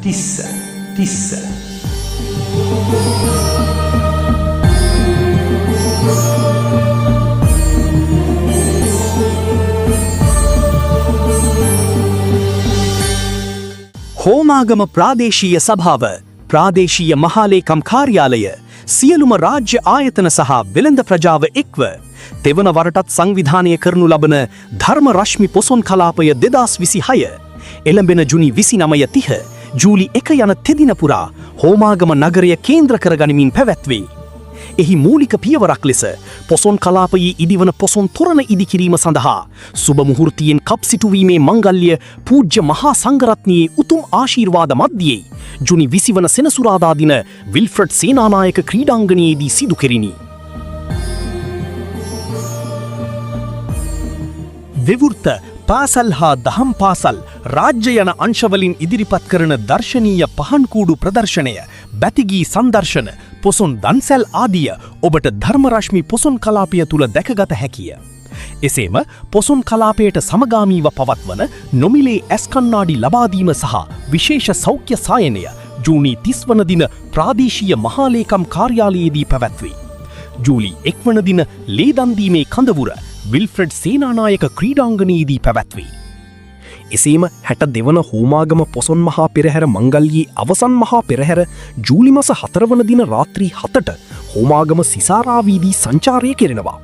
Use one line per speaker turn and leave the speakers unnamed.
තිස්ස හෝමාගම ප්‍රාදේශීය සභාව ප්‍රාදේශීය මහලේකම් කාර්යාලය සියලුම රාජ්‍ය ආයතන සහ වෙළඳ ප්‍රජාව එක්ව තෙවන වරටත් සංවිධානය කරනු ලබන ධර්ම රශ්මි පොසොන් කලාපය 2026 එළඹෙන ජුනි 29-30 ජූලි 1 යන තෙදින පුරා හෝමාගම නගරය කේන්ද්‍ර කරගනිමින් පැවැත්වේ. එහි මූලික පියවරක් ලෙස පොසොන් කලාපයේ ඉදිවන පොසොන් තොරණ ඉදිකිරීම සඳහා සුබ මුහුර්තියෙන් කප් සිටුවීමේ මංගල්‍ය පූජ්‍ය මහා සංඝරත්නයේ උතුම් ආශිර්වාද මැදියේ ජුනි 20 වන සෙනසුරාදා දින විල්ෆ්‍රඩ් සේනානායක ක්‍රීඩාංගණයේදී සිදු කෙරිණි. විවෘත පාසල් හා දහම් පාසල් රාජ්‍ය යන අංශවලින් ඉදිරිපත් කරන දර්ශනීය පහන්කූඩු ප්‍රදර්ශනය බැතිගී සංදර්ශන පොසොන් දන්සැල් ආදිය ඔබට ධර්මරශ්මි පොසොන් කලාපය තුළ දැකගත හැකිය. එසේම පොසොන් කලාපයට සමගාමීව පවත්වන නොමිලේ ඇස් කණ්ණාඩි ලබාදීම සහ විශේෂ සෞඛ්‍ය සායනය ජූනි 30 වන දින ප්‍රාදේශීය මහලේකම් කාර්යාලයේදී පැවැත්වේ. ජූලි 1 වන දින ලේදන් දීමේ කඳවුර විල්ෆ්‍රඩ් සේනානායක ක්‍රීඩාංගණයේදී පැවැත්වේ. එසේම 62 වන හෝමාගම පොසොන් මහා පෙරහැර මංගල්‍යයේ අවසන් මහා පෙරහැර ජූලි මාස 4 වන දින රාත්‍රී 7ට හෝමාගම සිසාරාවේදී සංචාරය කෙරෙනවා.